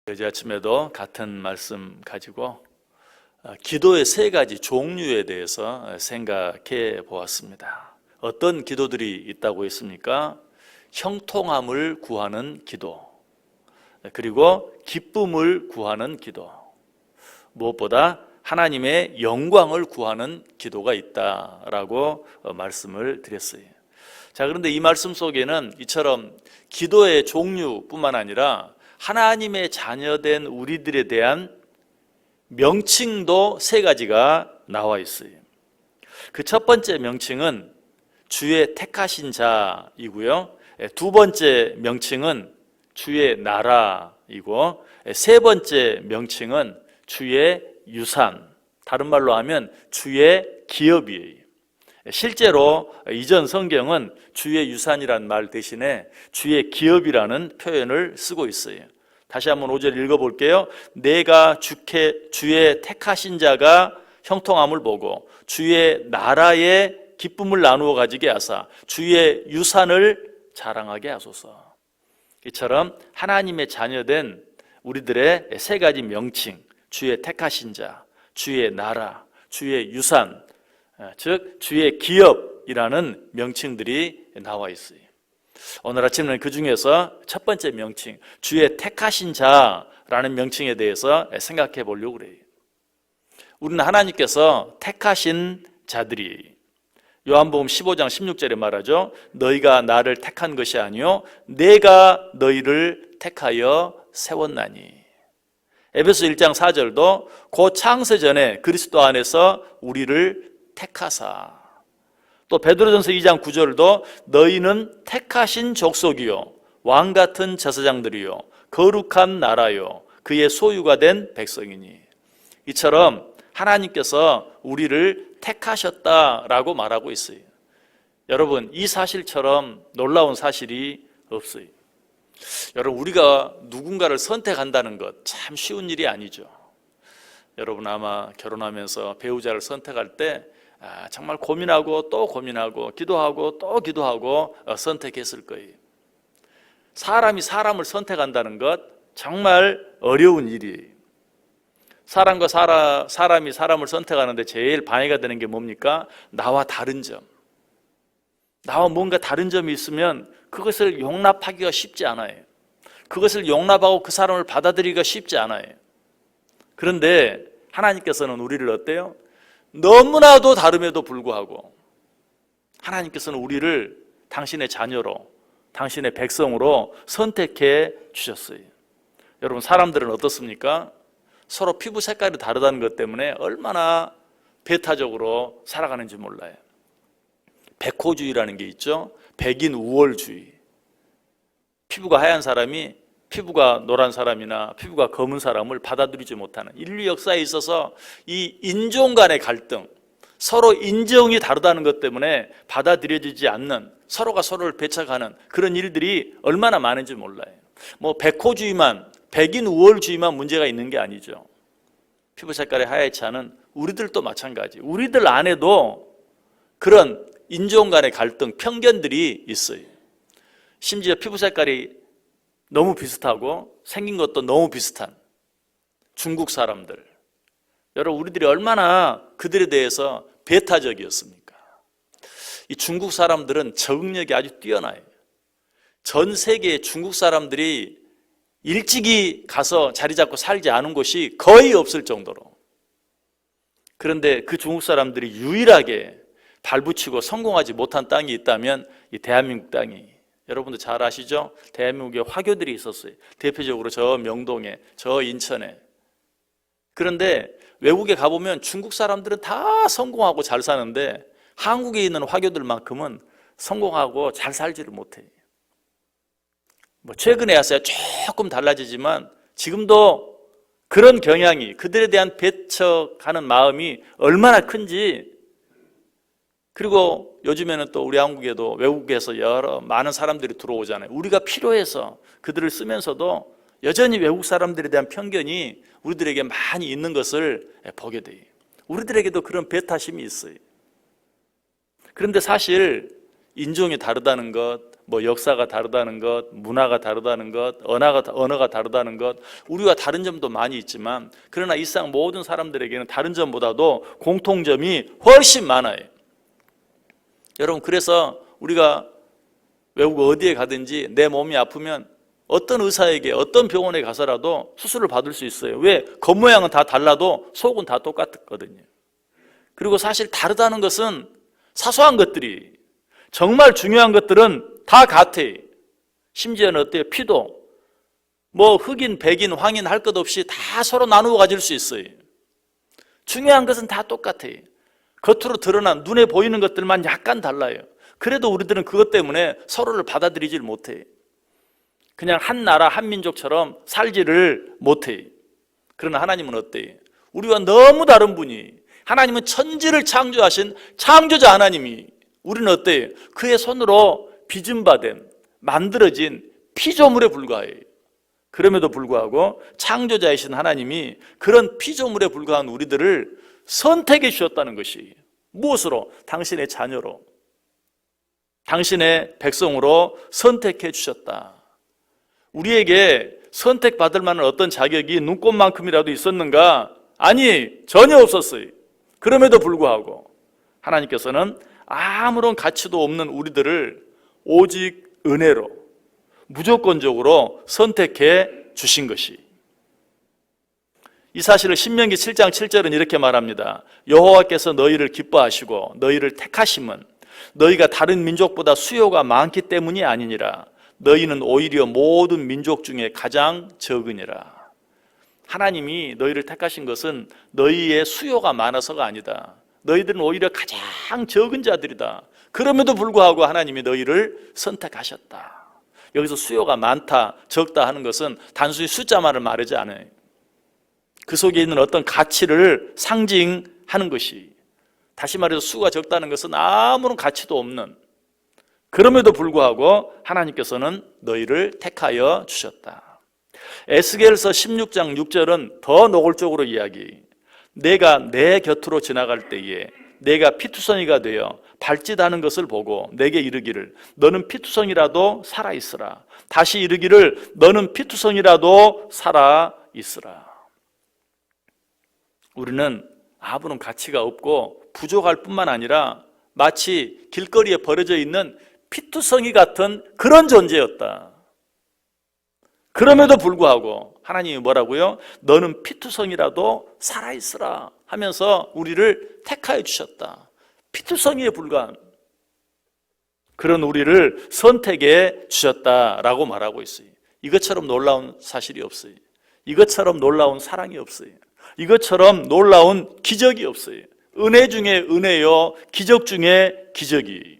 어제 아침에도 같은 말씀 가지고 기도의 세 가지 종류에 대해서 생각해 보았습니다. 어떤 기도들이 있다고 했습니까? 형통함을 구하는 기도, 그리고 기쁨을 구하는 기도, 무엇보다 하나님의 영광을 구하는 기도가 있다라고 말씀을 드렸어요. 자, 그런데 이 말씀 속에는 이처럼 기도의 종류뿐만 아니라 하나님의 자녀된 우리들에 대한 명칭도 세 가지가 나와 있어요. 그 첫 번째 명칭은 주의 택하신 자이고요. 두 번째 명칭은 주의 나라이고, 세 번째 명칭은 주의 유산, 다른 말로 하면 주의 기업이에요. 실제로 이전 성경은 주의 유산이란 말 대신에 주의 기업이라는 표현을 쓰고 있어요. 다시 한번 5절 읽어볼게요. 내가 주의 택하신 자가 형통함을 보고 주의 나라의 기쁨을 나누어 가지게 하사 주의 유산을 자랑하게 하소서. 이처럼 하나님의 자녀된 우리들의 세 가지 명칭, 주의 택하신 자, 주의 나라, 주의 유산, 즉 주의 기업이라는 명칭들이 나와 있어요. 오늘 아침에는 그 중에서 첫 번째 명칭, 주의 택하신 자라는 명칭에 대해서 생각해 보려고 그래요. 우리는 하나님께서 택하신 자들이, 요한복음 15장 16절에 말하죠. 너희가 나를 택한 것이 아니요 내가 너희를 택하여 세웠나니. 에베소 1장 4절도 곧 창세 전에 그리스도 안에서 우리를 택하사. 또 베드로전서 2장 9절도 너희는 택하신 족속이요 왕같은 제사장들이요 거룩한 나라요 그의 소유가 된 백성이니. 이처럼 하나님께서 우리를 택하셨다라고 말하고 있어요. 여러분, 이 사실처럼 놀라운 사실이 없어요. 여러분, 우리가 누군가를 선택한다는 것 참 쉬운 일이 아니죠. 여러분 아마 결혼하면서 배우자를 선택할 때 정말 고민하고 또 고민하고 기도하고 또 기도하고 선택했을 거예요. 사람이 사람을 선택한다는 것 정말 어려운 일이에요. 사람이 사람을 선택하는데 제일 방해가 되는 게 뭡니까? 나와 다른 점. 나와 뭔가 다른 점이 있으면 그것을 용납하기가 쉽지 않아요. 그것을 용납하고 그 사람을 받아들이기가 쉽지 않아요. 그런데 하나님께서는 우리를 어때요? 너무나도 다름에도 불구하고 하나님께서는 우리를 당신의 자녀로, 당신의 백성으로 선택해 주셨어요. 여러분, 사람들은 어떻습니까? 서로 피부 색깔이 다르다는 것 때문에 얼마나 배타적으로 살아가는지 몰라요. 백호주의라는 게 있죠. 백인 우월주의. 피부가 하얀 사람이 피부가 노란 사람이나 피부가 검은 사람을 받아들이지 못하는, 인류 역사에 있어서 이 인종 간의 갈등, 서로 인종이 다르다는 것 때문에 받아들여지지 않는, 서로가 서로를 배척하는 그런 일들이 얼마나 많은지 몰라요. 백호주의만, 백인 우월주의만 문제가 있는 게 아니죠. 피부 색깔이 하얗지 않은 우리들도 마찬가지. 우리들 안에도 그런 인종 간의 갈등, 편견들이 있어요. 심지어 피부 색깔이 너무 비슷하고 생긴 것도 너무 비슷한 중국 사람들, 여러분, 우리들이 얼마나 그들에 대해서 배타적이었습니까? 이 중국 사람들은 적응력이 아주 뛰어나요. 전 세계의 중국 사람들이 일찍이 가서 자리 잡고 살지 않은 곳이 거의 없을 정도로. 그런데 그 중국 사람들이 유일하게 발붙이고 성공하지 못한 땅이 있다면 이 대한민국 땅이, 여러분도 잘 아시죠? 대한민국에 화교들이 있었어요. 대표적으로 저 명동에, 저 인천에. 그런데 외국에 가보면 중국 사람들은 다 성공하고 잘 사는데 한국에 있는 화교들만큼은 성공하고 잘 살지를 못해요. 최근에 와서야 조금 달라지지만 지금도 그런 경향이, 그들에 대한 배척하는 마음이 얼마나 큰지. 그리고 요즘에는 또 우리 한국에도 외국에서 많은 사람들이 들어오잖아요. 우리가 필요해서 그들을 쓰면서도 여전히 외국 사람들에 대한 편견이 우리들에게 많이 있는 것을 보게 돼요. 우리들에게도 그런 배타심이 있어요. 그런데 사실 인종이 다르다는 것, 뭐 역사가 다르다는 것, 문화가 다르다는 것, 언어가 다르다는 것, 우리와 다른 점도 많이 있지만 그러나 이 세상 모든 사람들에게는 다른 점보다도 공통점이 훨씬 많아요. 여러분, 그래서 우리가 외국 어디에 가든지 내 몸이 아프면 어떤 의사에게 어떤 병원에 가서라도 수술을 받을 수 있어요. 왜? 겉모양은 다 달라도 속은 다 똑같거든요. 그리고 사실 다르다는 것은 사소한 것들이, 정말 중요한 것들은 다 같아요. 심지어는 어때요? 피도 뭐 흑인, 백인, 황인 할 것 없이 다 서로 나누어 가질 수 있어요. 중요한 것은 다 똑같아요. 겉으로 드러난 눈에 보이는 것들만 약간 달라요. 그래도 우리들은 그것 때문에 서로를 받아들이질 못해요. 그냥 한 나라 한 민족처럼 살지를 못해요. 그러나 하나님은 어때요? 우리와 너무 다른 분이, 하나님은 천지를 창조하신 창조자 하나님이, 우리는 어때요? 그의 손으로 빚음받은 만들어진 피조물에 불과해요. 그럼에도 불구하고 창조자이신 하나님이 그런 피조물에 불과한 우리들을 선택해 주셨다는 것이, 무엇으로? 당신의 자녀로, 당신의 백성으로 선택해 주셨다. 우리에게 선택받을 만한 어떤 자격이 눈꼽만큼이라도 있었는가? 아니, 전혀 없었어요. 그럼에도 불구하고 하나님께서는 아무런 가치도 없는 우리들을 오직 은혜로 무조건적으로 선택해 주신 것이, 이 사실을 신명기 7장 7절은 이렇게 말합니다. 여호와께서 너희를 기뻐하시고 너희를 택하심은 너희가 다른 민족보다 수요가 많기 때문이 아니니라. 너희는 오히려 모든 민족 중에 가장 적으니라. 하나님이 너희를 택하신 것은 너희의 수요가 많아서가 아니다. 너희들은 오히려 가장 적은 자들이다. 그럼에도 불구하고 하나님이 너희를 선택하셨다. 여기서 수요가 많다, 적다 하는 것은 단순히 숫자만을 말하지 않아요. 그 속에 있는 어떤 가치를 상징하는 것이, 다시 말해서 수가 적다는 것은 아무런 가치도 없는, 그럼에도 불구하고 하나님께서는 너희를 택하여 주셨다. 에스겔서 16장 6절은 더 노골적으로 이야기, 내가 내 곁으로 지나갈 때에 내가 피투성이가 되어 발짓하는 것을 보고 내게 이르기를 너는 피투성이라도 살아있으라. 다시 이르기를 너는 피투성이라도 살아있으라. 우리는 아무런 가치가 없고 부족할 뿐만 아니라 마치 길거리에 버려져 있는 피투성이 같은 그런 존재였다. 그럼에도 불구하고 하나님이 뭐라고요? 너는 피투성이라도 살아있으라 하면서 우리를 택하여 주셨다. 피투성이에 불과한 그런 우리를 선택해 주셨다라고 말하고 있어요. 이것처럼 놀라운 사실이 없어요. 이것처럼 놀라운 사랑이 없어요. 이것처럼 놀라운 기적이 없어요. 은혜 중에 은혜요, 기적 중에 기적이.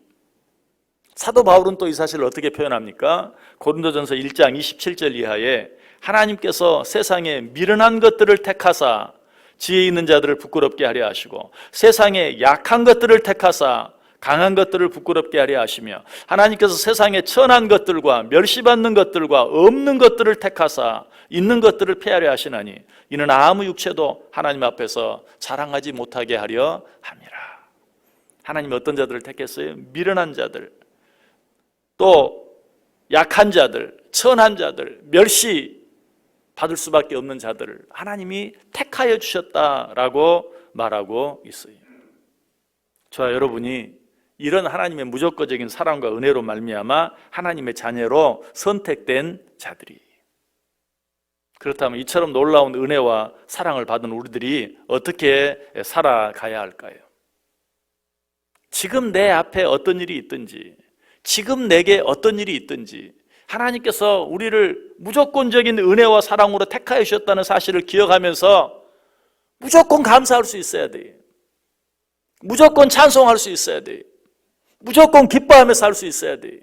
사도 바울은 또 이 사실을 어떻게 표현합니까? 고린도전서 1장 27절 이하에 하나님께서 세상에 미련한 것들을 택하사 지혜 있는 자들을 부끄럽게 하려 하시고 세상에 약한 것들을 택하사 강한 것들을 부끄럽게 하려 하시며 하나님께서 세상에 천한 것들과 멸시받는 것들과 없는 것들을 택하사 있는 것들을 폐하려 하시나니 이는 아무 육체도 하나님 앞에서 자랑하지 못하게 하려 함이라. 하나님이 어떤 자들을 택했어요? 미련한 자들, 또 약한 자들, 천한 자들, 멸시 받을 수밖에 없는 자들을 하나님이 택하여 주셨다라고 말하고 있어요. 저와 여러분이 이런 하나님의 무조건적인 사랑과 은혜로 말미암아 하나님의 자녀로 선택된 자들이, 그렇다면 이처럼 놀라운 은혜와 사랑을 받은 우리들이 어떻게 살아가야 할까요? 지금 내 앞에 어떤 일이 있든지, 지금 내게 어떤 일이 있든지 하나님께서 우리를 무조건적인 은혜와 사랑으로 택하여 주셨다는 사실을 기억하면서 무조건 감사할 수 있어야 돼요. 무조건 찬송할 수 있어야 돼요. 무조건 기뻐하며 살 수 있어야 돼요.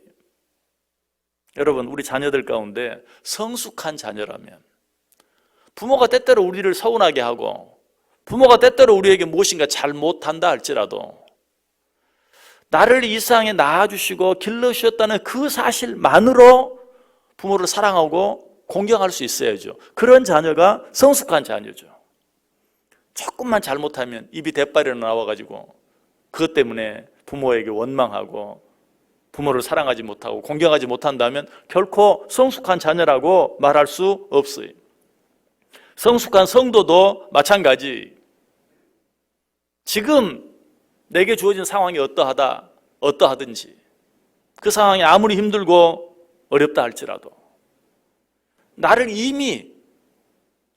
여러분, 우리 자녀들 가운데 성숙한 자녀라면, 부모가 때때로 우리를 서운하게 하고 부모가 때때로 우리에게 무엇인가 잘못한다 할지라도 나를 이 세상에 낳아주시고 길러주셨다는 그 사실만으로 부모를 사랑하고 공경할 수 있어야죠. 그런 자녀가 성숙한 자녀죠. 조금만 잘못하면 입이 대빨이 나와가지고 그것 때문에 부모에게 원망하고 부모를 사랑하지 못하고 공경하지 못한다면 결코 성숙한 자녀라고 말할 수 없어요. 성숙한 성도도 마찬가지. 지금 내게 주어진 상황이 어떠하든지 그 상황이 아무리 힘들고 어렵다 할지라도 나를 이미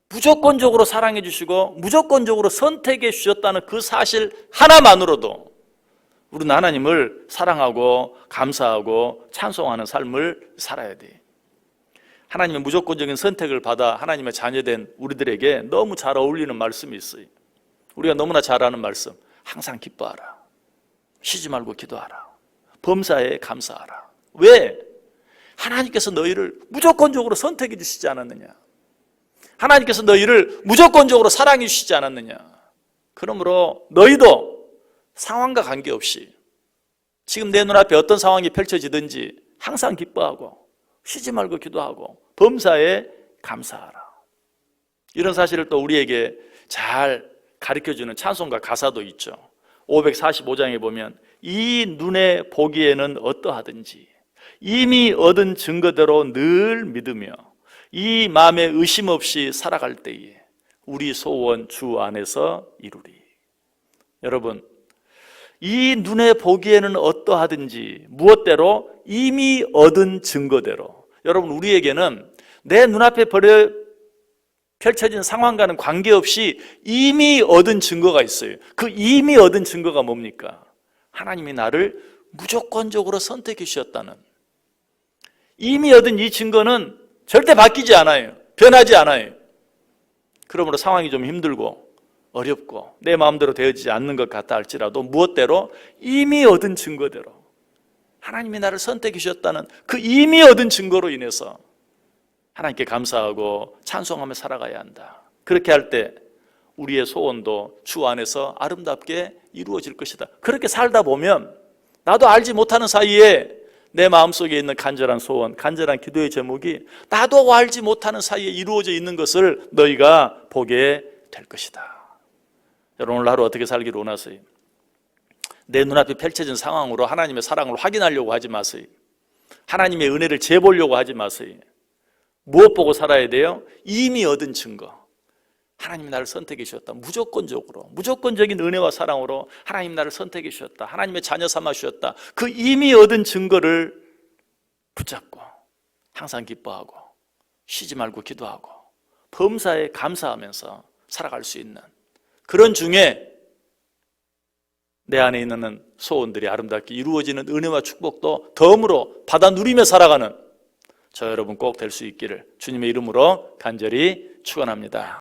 무조건적으로 사랑해 주시고 무조건적으로 선택해 주셨다는 그 사실 하나만으로도 우리는 하나님을 사랑하고 감사하고 찬송하는 삶을 살아야 돼. 하나님의 무조건적인 선택을 받아 하나님의 자녀된 우리들에게 너무 잘 어울리는 말씀이 있어요. 우리가 너무나 잘 아는 말씀, 항상 기뻐하라, 쉬지 말고 기도하라, 범사에 감사하라. 왜? 하나님께서 너희를 무조건적으로 선택해 주시지 않았느냐? 하나님께서 너희를 무조건적으로 사랑해 주시지 않았느냐? 그러므로 너희도 상황과 관계없이 지금 내 눈앞에 어떤 상황이 펼쳐지든지 항상 기뻐하고 쉬지 말고 기도하고 범사에 감사하라. 이런 사실을 또 우리에게 잘 가르쳐주는 찬송가 가사도 있죠. 545장에 보면 이 눈에 보기에는 어떠하든지 이미 얻은 증거대로 늘 믿으며 이 마음에 의심 없이 살아갈 때에 우리 소원 주 안에서 이루리. 여러분, 이 눈에 보기에는 어떠하든지 무엇대로 이미 얻은 증거대로. 여러분, 우리에게는 내 눈앞에 펼쳐진 상황과는 관계없이 이미 얻은 증거가 있어요. 그 이미 얻은 증거가 뭡니까? 하나님이 나를 무조건적으로 선택해 주셨다는, 이미 얻은 이 증거는 절대 바뀌지 않아요. 변하지 않아요. 그러므로 상황이 좀 힘들고 어렵고 내 마음대로 되어지지 않는 것 같다 할지라도 무엇대로 이미 얻은 증거대로 하나님이 나를 선택해 주셨다는 그 이미 얻은 증거로 인해서 하나님께 감사하고 찬송하며 살아가야 한다. 그렇게 할 때 우리의 소원도 주 안에서 아름답게 이루어질 것이다. 그렇게 살다 보면 나도 알지 못하는 사이에 내 마음속에 있는 간절한 소원, 간절한 기도의 제목이 나도 알지 못하는 사이에 이루어져 있는 것을 너희가 보게 될 것이다. 여러분, 오늘 하루 어떻게 살기를 원하세요? 내 눈앞에 펼쳐진 상황으로 하나님의 사랑을 확인하려고 하지 마세요. 하나님의 은혜를 재보려고 하지 마세요. 무엇 보고 살아야 돼요? 이미 얻은 증거. 하나님이 나를 선택해 주셨다. 무조건적인 은혜와 사랑으로 하나님 나를 선택해 주셨다. 하나님의 자녀 삼아 주셨다. 그 이미 얻은 증거를 붙잡고 항상 기뻐하고 쉬지 말고 기도하고 범사에 감사하면서 살아갈 수 있는, 그런 중에 내 안에 있는 소원들이 아름답게 이루어지는 은혜와 축복도 덤으로 받아 누리며 살아가는 저 여러분 꼭 될 수 있기를 주님의 이름으로 간절히 축원합니다.